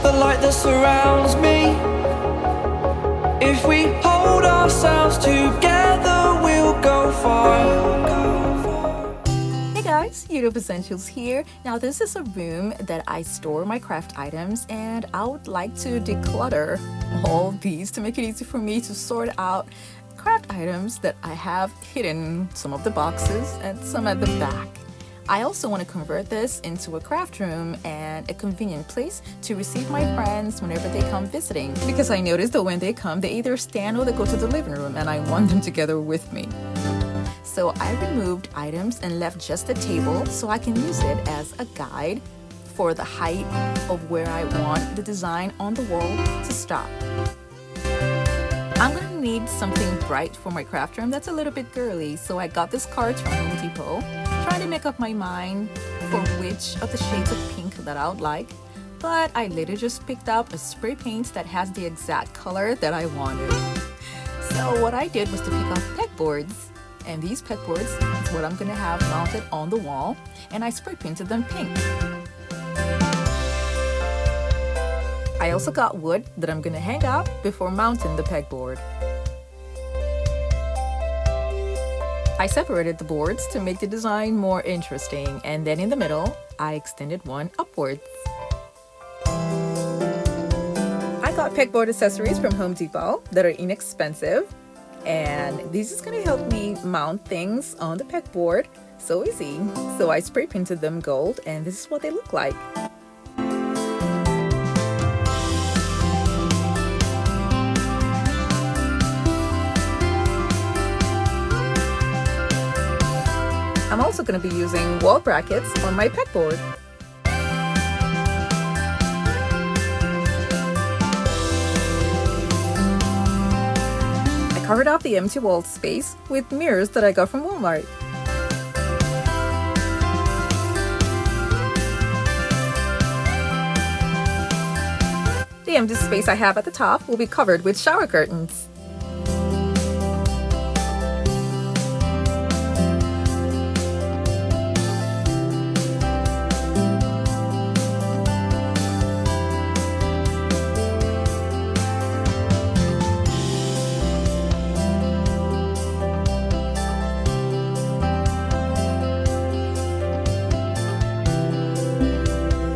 the light that surrounds me. If we hold ourselves together, we'll go far. Hey guys, YouTube Essentials here. Now this is a room that I store my craft items, and I would like to declutter all these to make it easy for me to sort out craft items that I have hidden, some of the boxes and some at the back. I also want to convert this into a craft room and a convenient place to receive my friends whenever they come visiting, because I noticed that when they come, they either stand or they go to the living room, and I want them together with me. So I removed items and left just the table so I can use it as a guide for the height of where I want the design on the wall to stop. I'm gonna need something bright for my craft room that's a little bit girly, so I got this cards from Home Depot, trying to make up my mind for which of the shades of pink that I would like, but I later just picked up a spray paint that has the exact color that I wanted. So what I did was to pick up pegboards, and these pegboards is what I'm gonna have mounted on the wall, and I spray painted them pink. I also got wood that I'm gonna hang out before mounting the pegboard. I separated the boards to make the design more interesting, and then in the middle, I extended one upwards. I got Pegboard Accessories from Home Depot that are inexpensive, and this is gonna help me mount things on the pegboard so easy. So I spray painted them gold, and this is what they look like. I'm also going to be using wall brackets on my pegboard. I covered up the empty wall space with mirrors that I got from Walmart. The empty space I have at the top will be covered with shower curtains.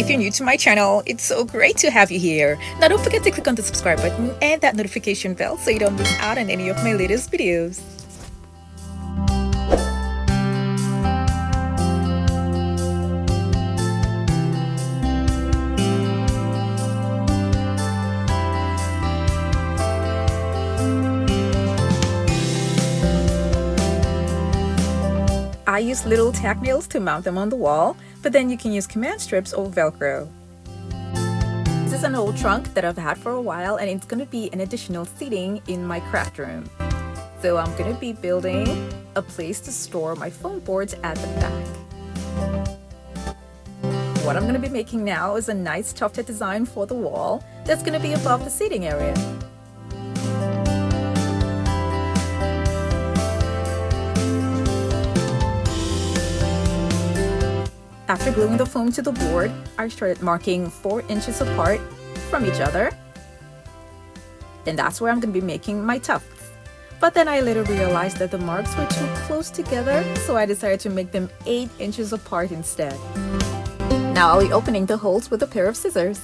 If you're new to my channel, it's so great to have you here. Now don't forget to click on the subscribe button and that notification bell so you don't miss out on any of my latest videos. I use little tack nails to mount them on the wall, but then you can use command strips or Velcro. This is an old trunk that I've had for a while, and it's going to be an additional seating in my craft room. So I'm going to be building a place to store my foam boards at the back. What I'm going to be making now is a nice tufted design for the wall that's going to be above the seating area. After gluing the foam to the board, I started marking 4 inches apart from each other. And that's where I'm going to be making my tufts. But then I later realized that the marks were too close together, so I decided to make them 8 inches apart instead. Now I'll be opening the holes with a pair of scissors.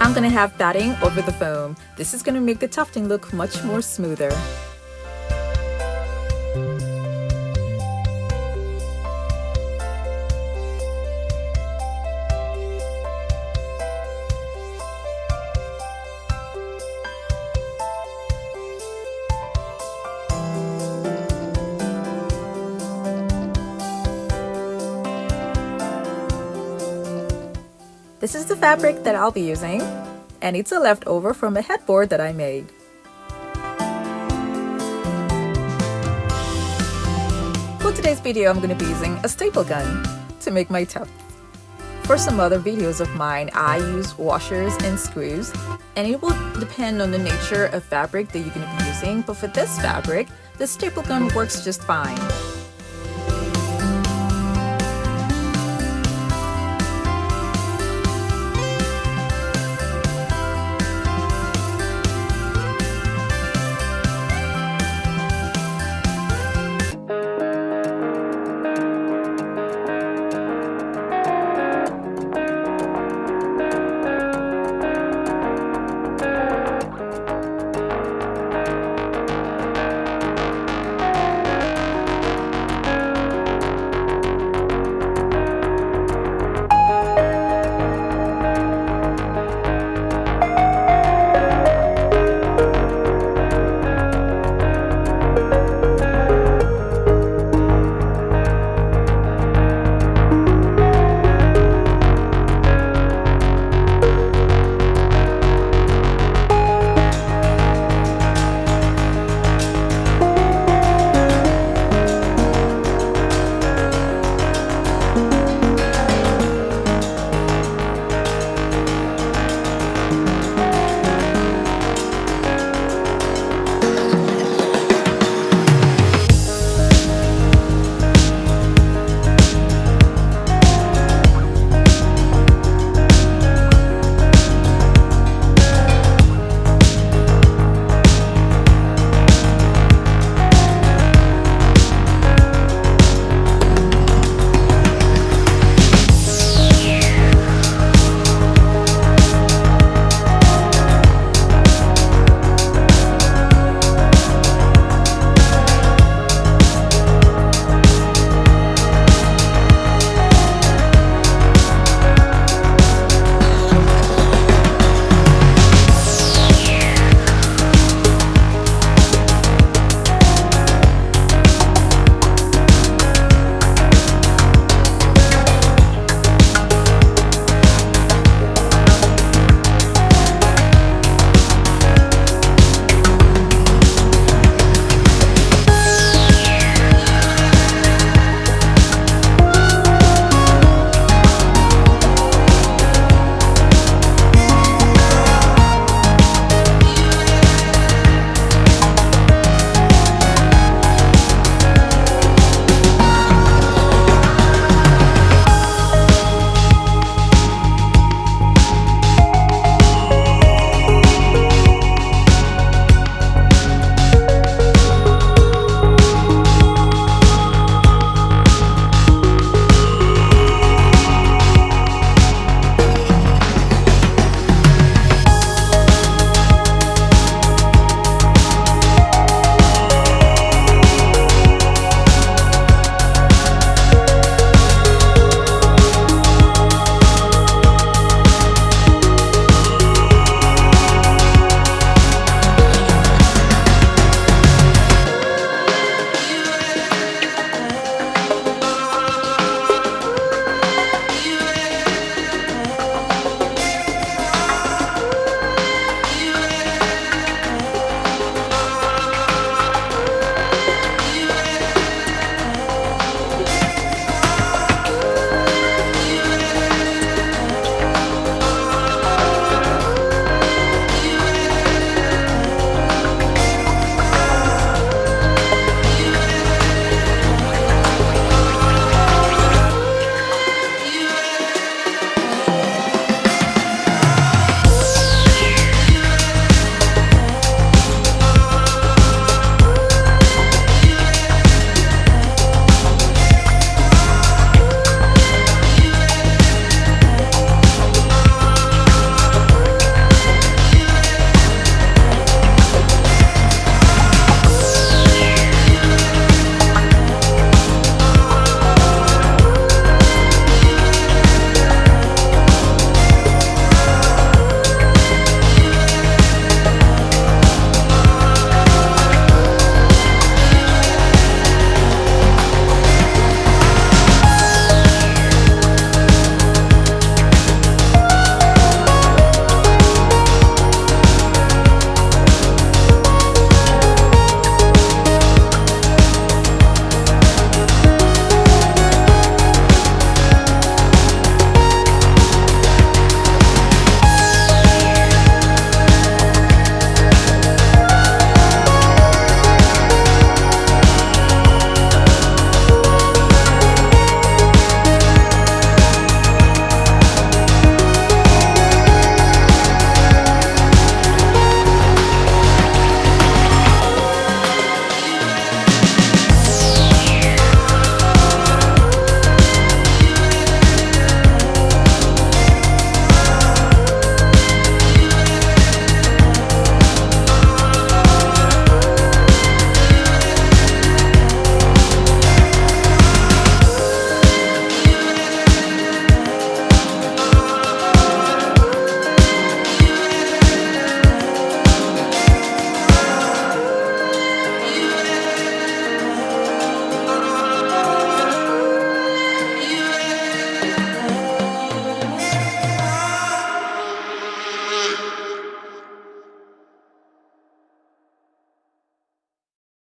I'm going to have batting over the foam. This is going to make the tufting look much more smoother. This is the fabric that I'll be using, and it's a leftover from a headboard that I made. For today's video, I'm going to be using a staple gun to make my tufts. For some other videos of mine, I use washers and screws, and it will depend on the nature of fabric that you're going to be using, but for this fabric, the staple gun works just fine.